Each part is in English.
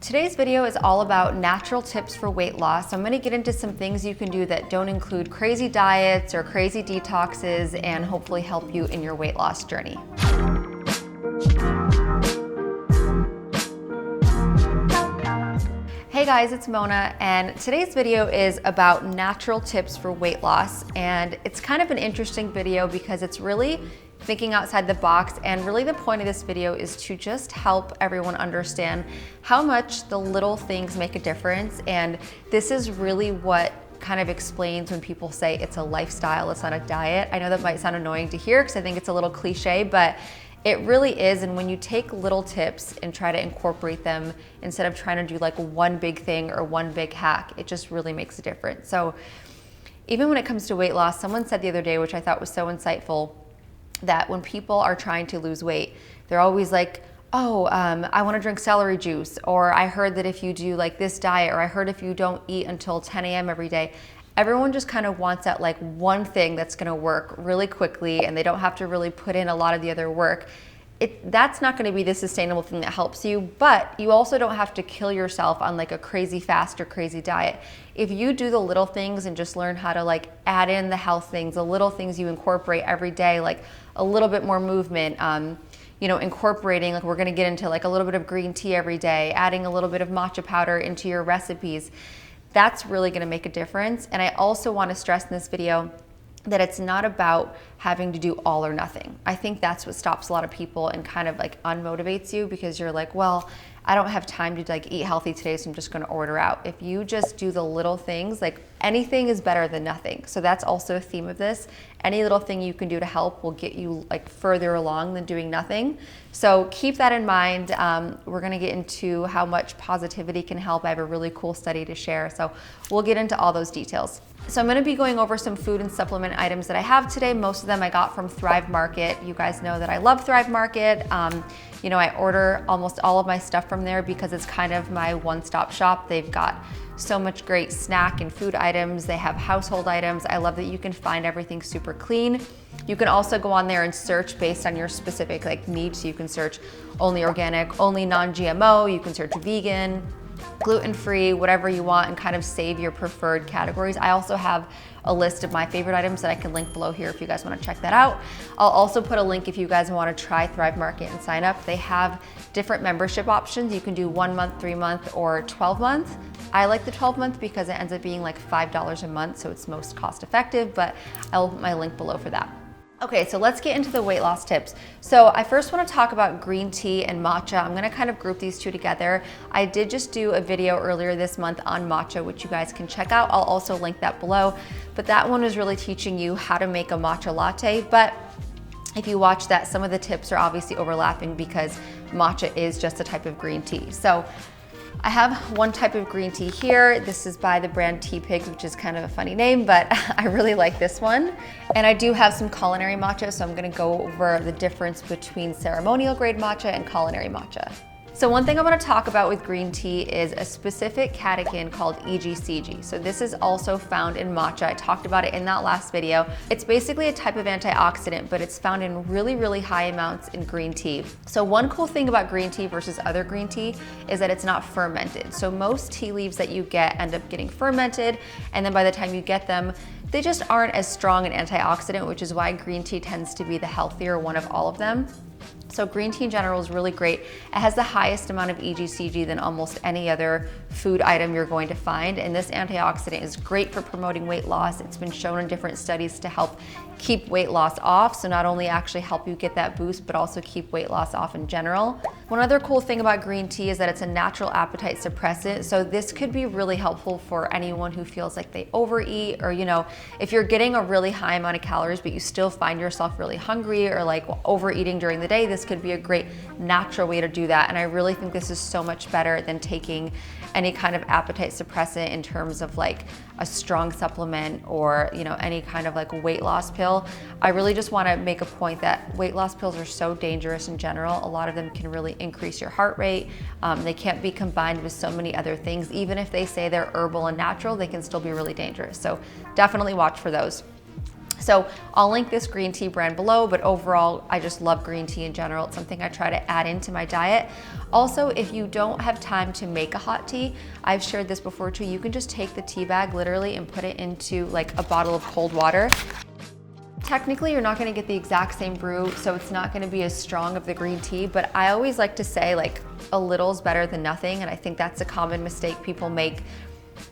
Today's video is all about natural tips for weight loss. I'm gonna get into some things you can do that don't include crazy diets or crazy detoxes and hopefully help you in your weight loss journey. Hey guys, it's Mona, and today's video is about natural tips for weight loss. And it's kind of an interesting video because it's really thinking outside the box, and really the point of this video is to just help everyone understand how much the little things make a difference. And this is really what kind of explains when people say it's a lifestyle, it's not a diet. I know that might sound annoying to hear because I think it's a little cliche, but it really is. And when you take little tips and try to incorporate them instead of trying to do like one big thing or one big hack, it just really makes a difference. So even when it comes to weight loss, someone said the other day, which I thought was so insightful, that when people are trying to lose weight, they're always like, oh, I want to drink celery juice, or I heard that if you do like this diet, or I heard if you don't eat until 10 a.m. every day. Everyone just kind of wants that like one thing that's going to work really quickly, and they don't have to really put in a lot of the other work. That's not going to be the sustainable thing that helps you, but you also don't have to kill yourself on like a crazy fast or crazy diet. If you do the little things and just learn how to like add in the health things, the little things you incorporate every day, like a little bit more movement, incorporating, like we're going to get into like a little bit of green tea every day, adding a little bit of matcha powder into your recipes, that's really going to make a difference. And I also want to stress in this video that it's not about having to do all or nothing. I think that's what stops a lot of people and kind of like unmotivates you, because you're like, well, I don't have time to like eat healthy today, so I'm just going to order out. If you just do the little things, like anything is better than nothing. So that's also a theme of this. Any little thing you can do to help will get you like further along than doing nothing. So keep that in mind. We're going to get into how much positivity can help. I have a really cool study to share, so we'll get into all those details. So I'm going to be going over some food and supplement items that I have today. Most of them I got from Thrive Market. You guys know that I love Thrive Market. I order almost all of my stuff from there because it's kind of my one-stop shop. They've got so much great snack and food items. They have household items. I love that you can find everything super clean. You can also go on there and search based on your specific like needs. So you can search only organic, only non-GMO. You can search vegan, gluten-free, whatever you want, and kind of save your preferred categories. I also have a list of my favorite items that I can link below here if you guys want to check that out. I'll also put a link if you guys want to try Thrive Market and sign up. They have different membership options. You can do 1 month, 3 month, or 12 month. I like the 12 month because it ends up being like $5 a month, so it's most cost effective, but I'll put my link below for that. Okay, so let's get into the weight loss tips. So I first want to talk about green tea and matcha. I'm going to kind of group these two together. I did just do a video earlier this month on matcha, which you guys can check out. I'll also link that below. But that one was really teaching you how to make a matcha latte. But if you watch that, some of the tips are obviously overlapping because matcha is just a type of green tea. So I have one type of green tea here. This is by the brand Tea Pigs, which is kind of a funny name, but I really like this one. And I do have some culinary matcha, so I'm gonna go over the difference between ceremonial grade matcha and culinary matcha. So one thing I want to talk about with green tea is a specific catechin called EGCG. So this is also found in matcha. I talked about it in that last video. It's basically a type of antioxidant, but it's found in really, really high amounts in green tea. So one cool thing about green tea versus other green tea is that it's not fermented. So most tea leaves that you get end up getting fermented, and then by the time you get them, they just aren't as strong an antioxidant, which is why green tea tends to be the healthier one of all of them. So green tea in general is really great. It has the highest amount of EGCG than almost any other food item you're going to find. And this antioxidant is great for promoting weight loss. It's been shown in different studies to help keep weight loss off. So not only actually help you get that boost, but also keep weight loss off in general. One other cool thing about green tea is that it's a natural appetite suppressant. So this could be really helpful for anyone who feels like they overeat, or if you're getting a really high amount of calories, but you still find yourself really hungry or like overeating during the day, this could be a great natural way to do that. And I really think this is so much better than taking any kind of appetite suppressant in terms of like a strong supplement or any kind of like weight loss pill. I really just want to make a point that weight loss pills are so dangerous in general. A lot of them can really increase your heart rate. They can't be combined with so many other things. Even if they say they're herbal and natural, they can still be really dangerous. So definitely watch for those. So I'll link this green tea brand below, but overall, I just love green tea in general. It's something I try to add into my diet. Also, if you don't have time to make a hot tea, I've shared this before too, you can just take the tea bag literally and put it into like a bottle of cold water. Technically, you're not gonna get the exact same brew, so it's not gonna be as strong of the green tea, but I always like to say like a little is better than nothing, and I think that's a common mistake people make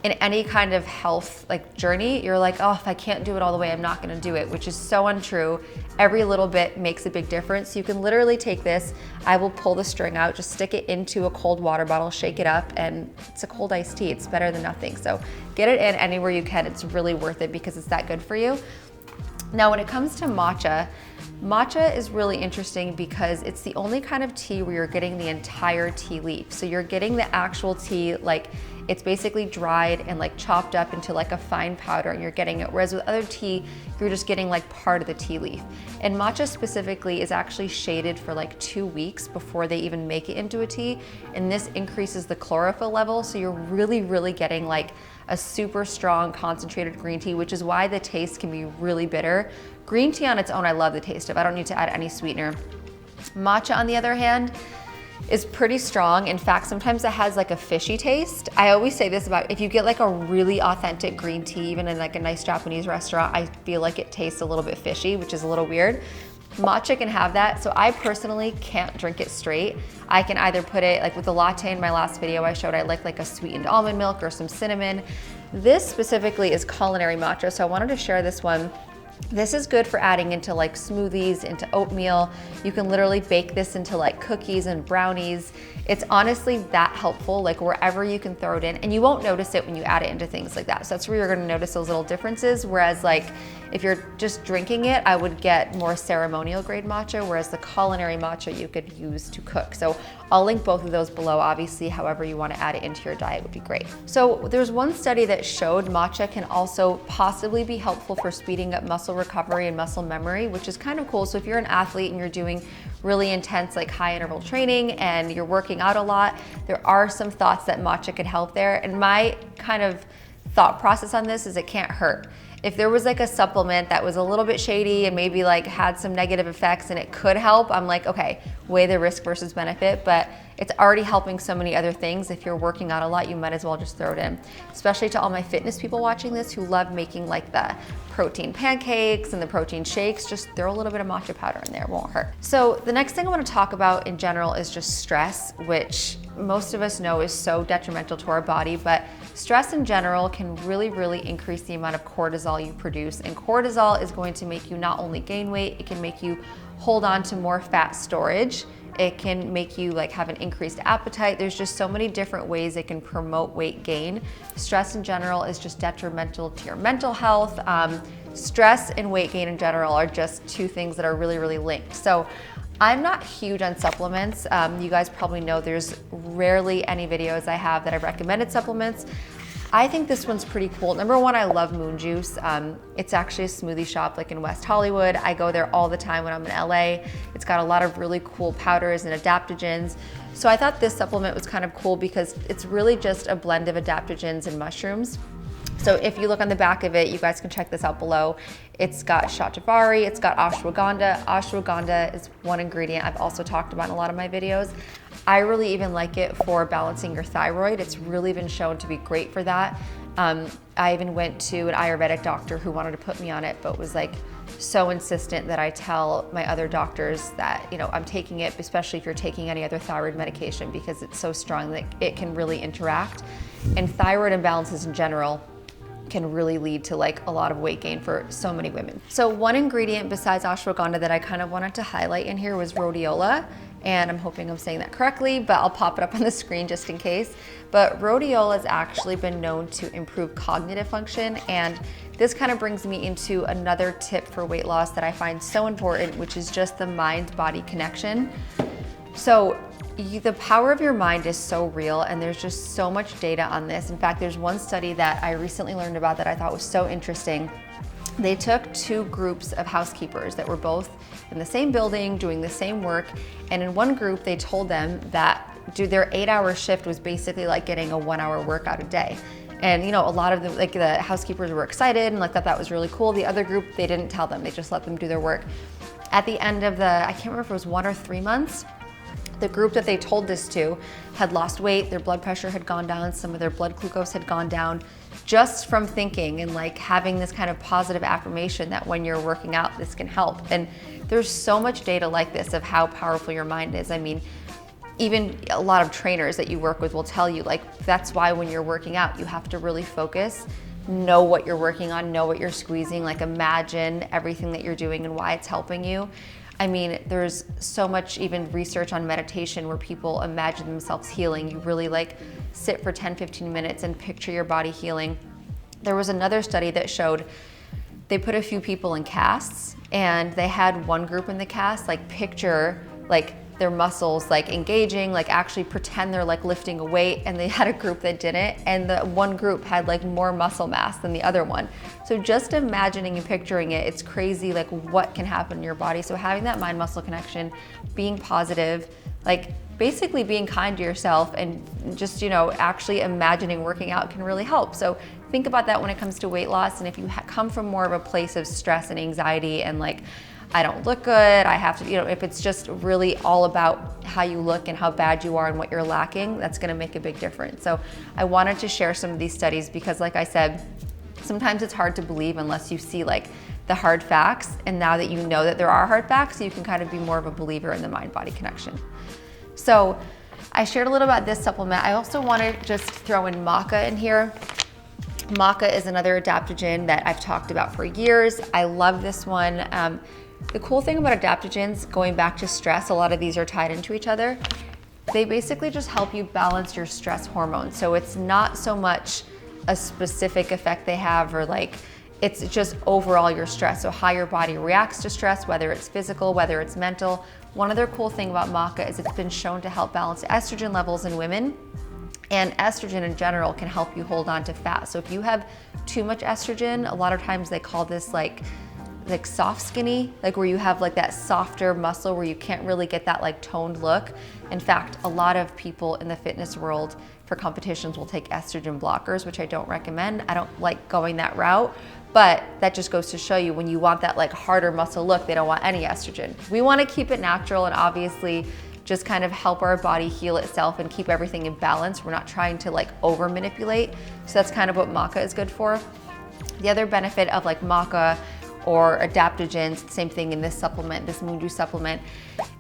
in any kind of health like journey. You're like, oh, if I can't do it all the way, I'm not gonna do it, which is so untrue. Every little bit makes a big difference. You can literally take this, I will pull the string out, just stick it into a cold water bottle, shake it up, and it's a cold iced tea. It's better than nothing. So get it in anywhere you can. It's really worth it because it's that good for you. Now, when it comes to matcha, matcha is really interesting because it's the only kind of tea where you're getting the entire tea leaf. So you're getting the actual tea, like it's basically dried and like chopped up into like a fine powder, and you're getting it. Whereas with other tea, you're just getting like part of the tea leaf. And matcha specifically is actually shaded for like 2 weeks before they even make it into a tea. And this increases the chlorophyll level. So you're really getting like a super strong concentrated green tea, which is why the taste can be really bitter. Green tea on its own, I love the taste of. I don't need to add any sweetener. Matcha, on the other hand, is pretty strong. In fact, sometimes it has like a fishy taste. I always say this about if you get like a really authentic green tea, even in like a nice Japanese restaurant, I feel like it tastes a little bit fishy, which is a little weird. Matcha can have that, so I personally can't drink it straight. I can either put it, like with the latte in my last video I showed, I like a sweetened almond milk or some cinnamon. This specifically is culinary matcha, so I wanted to share this one. This is good for adding into like smoothies, into oatmeal. You can literally bake this into like cookies and brownies. It's honestly that helpful, like wherever you can throw it in, and you won't notice it when you add it into things like that. So that's where you're gonna notice those little differences. Whereas like if you're just drinking it, I would get more ceremonial grade matcha, whereas the culinary matcha you could use to cook. So I'll link both of those below. Obviously, however you want to add it into your diet would be great. So there's one study that showed matcha can also possibly be helpful for speeding up muscle recovery and muscle memory, which is kind of cool. So if you're an athlete and you're doing really intense like high interval training and you're working out a lot, there are some thoughts that matcha could help there. And my kind of thought process on this is it can't hurt. If there was like a supplement that was a little bit shady and maybe like had some negative effects and it could help, I'm like, okay, weigh the risk versus benefit, but it's already helping so many other things. If you're working out a lot, you might as well just throw it in. Especially to all my fitness people watching this who love making like the protein pancakes and the protein shakes, just throw a little bit of matcha powder in there, it won't hurt. So the next thing I want to talk about in general is just stress, which most of us know is so detrimental to our body, but stress in general can really increase the amount of cortisol you produce. And cortisol is going to make you not only gain weight, it can make you hold on to more fat storage. It can make you like have an increased appetite. There's just so many different ways it can promote weight gain. Stress in general is just detrimental to your mental health. Stress and weight gain in general are just two things that are really linked. So I'm not huge on supplements. You guys probably know there's rarely any videos I have that I've recommended supplements. I think this one's pretty cool. Number one, I love Moon Juice. It's actually a smoothie shop like in West Hollywood. I go there all the time when I'm in LA. It's got a lot of really cool powders and adaptogens. So I thought this supplement was kind of cool because it's really just a blend of adaptogens and mushrooms. So if you look on the back of it, you guys can check this out below. It's got shatavari, it's got ashwagandha. Ashwagandha is one ingredient I've also talked about in a lot of my videos. I really even like it for balancing your thyroid. It's really been shown to be great for that. I even went to an Ayurvedic doctor who wanted to put me on it, but was like so insistent that I tell my other doctors that, you know, I'm taking it, especially if you're taking any other thyroid medication, because it's so strong that it can really interact. And thyroid imbalances in general can really lead to like a lot of weight gain for so many women. So one ingredient besides ashwagandha that I kind of wanted to highlight in here was rhodiola. And I'm hoping I'm saying that correctly, but I'll pop it up on the screen just in case. But rhodiola has actually been known to improve cognitive function. And this kind of brings me into another tip for weight loss that I find so important, which is just the mind-body connection. So the power of your mind is so real, and there's just so much data on this. In fact, there's one study that I recently learned about that I thought was so interesting. They took two groups of housekeepers that were both in the same building doing the same work, and in one group they told them that their 8-hour shift was basically like getting a 1-hour workout a day. And a lot of the housekeepers were excited and thought that was really cool. The other group, they didn't tell them, they just let them do their work. At the end of I can't remember if it was 1 or 3 months, the group that they told this to had lost weight, their blood pressure had gone down, some of their blood glucose had gone down, just from thinking and having this kind of positive affirmation that when you're working out, this can help. And there's so much data like this of how powerful your mind is. I mean, even a lot of trainers that you work with will tell you, that's why when you're working out, you have to really focus, know what you're working on, know what you're squeezing, imagine everything that you're doing and why it's helping you. I mean, there's so much even research on meditation where people imagine themselves healing. You really sit for 10, 15 minutes and picture your body healing. There was another study that showed they put a few people in casts and they had one group in the cast picture their muscles engaging, actually pretend they're lifting a weight, and they had a group that didn't, and the one group had more muscle mass than the other one. So just imagining and picturing it, it's crazy what can happen in your body. So having that mind muscle connection, being positive, basically being kind to yourself, and just actually imagining working out can really help. So think about that when it comes to weight loss. And if you come from more of a place of stress and anxiety and I don't look good, I have to, if it's just really all about how you look and how bad you are and what you're lacking, that's gonna make a big difference. So I wanted to share some of these studies because, like I said, sometimes it's hard to believe unless you see the hard facts. And now that you know that there are hard facts, you can kind of be more of a believer in the mind-body connection. So I shared a little about this supplement. I also want to just throw in maca in here. Maca is another adaptogen that I've talked about for years. I love this one. The cool thing about adaptogens, going back to stress, a lot of these are tied into each other. They basically just help you balance your stress hormones. So it's not so much a specific effect they have, or it's just overall your stress. So how your body reacts to stress, whether it's physical, whether it's mental. One other cool thing about maca is it's been shown to help balance estrogen levels in women. And estrogen in general can help you hold on to fat. So if you have too much estrogen, a lot of times they call this soft skinny, where you have that softer muscle where you can't really get that toned look. In fact, a lot of people in the fitness world for competitions will take estrogen blockers, which I don't recommend. I don't like going that route, but that just goes to show you when you want that harder muscle look, they don't want any estrogen. We want to keep it natural and obviously just kind of help our body heal itself and keep everything in balance. We're not trying to over manipulate. So that's kind of what maca is good for. The other benefit of maca or adaptogens, same thing in this supplement, this Moon Dew supplement,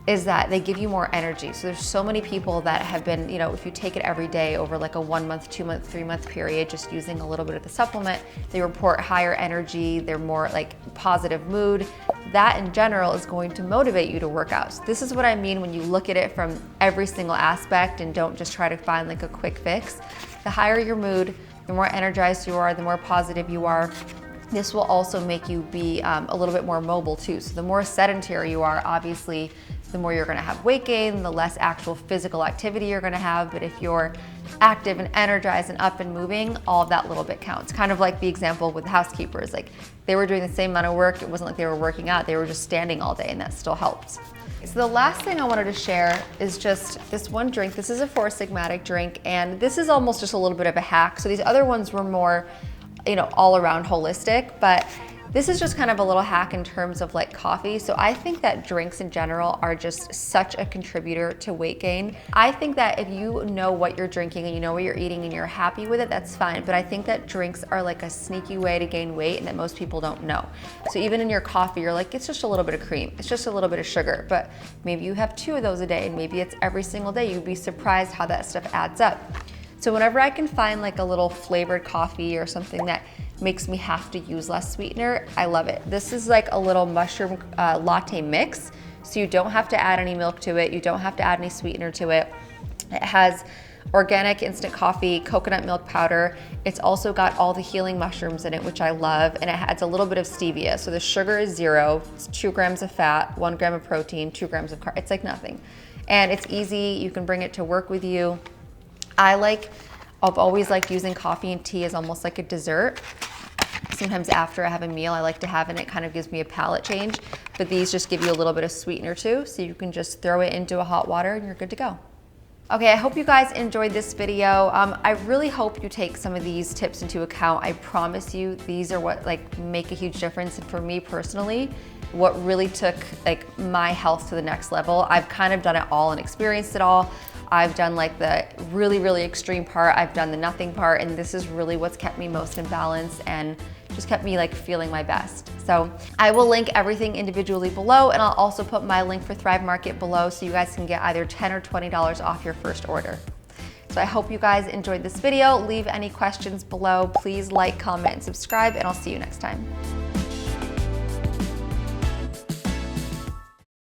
is that they give you more energy. So there's so many people that have been, if you take it every day over a 1 month, 2 month, 3 month period, just using a little bit of the supplement, they report higher energy, they're more positive mood. That in general is going to motivate you to work out. So this is what I mean when you look at it from every single aspect and don't just try to find a quick fix. The higher your mood, the more energized you are, the more positive you are. This will also make you be a little bit more mobile too. So the more sedentary you are, obviously, the more you're gonna have weight gain, the less actual physical activity you're gonna have. But if you're active and energized and up and moving, all of that little bit counts. Kind of like the example with housekeepers. They were doing the same amount of work. It wasn't like they were working out. They were just standing all day, and that still helps. So the last thing I wanted to share is just this one drink. This is a Four Sigmatic drink, and this is almost just a little bit of a hack. So these other ones were more all around holistic, but this is just kind of a little hack in terms of coffee. So I think that drinks in general are just such a contributor to weight gain. I think that if you know what you're drinking and you know what you're eating and you're happy with it, that's fine. But I think that drinks are a sneaky way to gain weight and that most people don't know. So even in your coffee, you're it's just a little bit of cream. It's just a little bit of sugar, but maybe you have 2 of those a day and maybe it's every single day. You'd be surprised how that stuff adds up. So whenever I can find a little flavored coffee or something that makes me have to use less sweetener, I love it. This is a little mushroom latte mix. So you don't have to add any milk to it. You don't have to add any sweetener to it. It has organic instant coffee, coconut milk powder. It's also got all the healing mushrooms in it, which I love. And it adds a little bit of stevia. So the sugar is 0, it's 2 grams of fat, 1 gram of protein, 2 grams of carb. It's nothing. And it's easy, you can bring it to work with you. I've always liked using coffee and tea as almost like a dessert. Sometimes after I have a meal, I like to have it, and it kind of gives me a palate change. But these just give you a little bit of sweetener too, so you can just throw it into a hot water and you're good to go. Okay, I hope you guys enjoyed this video. I really hope you take some of these tips into account. I promise you, these are what make a huge difference. And for me personally, what really took my health to the next level. I've kind of done it all and experienced it all. I've done the really, really extreme part. I've done the nothing part, and this is really what's kept me most in balance and just kept me feeling my best. So I will link everything individually below, and I'll also put my link for Thrive Market below so you guys can get either $10 or $20 off your first order. So I hope you guys enjoyed this video. Leave any questions below. Please like, comment, and subscribe, and I'll see you next time.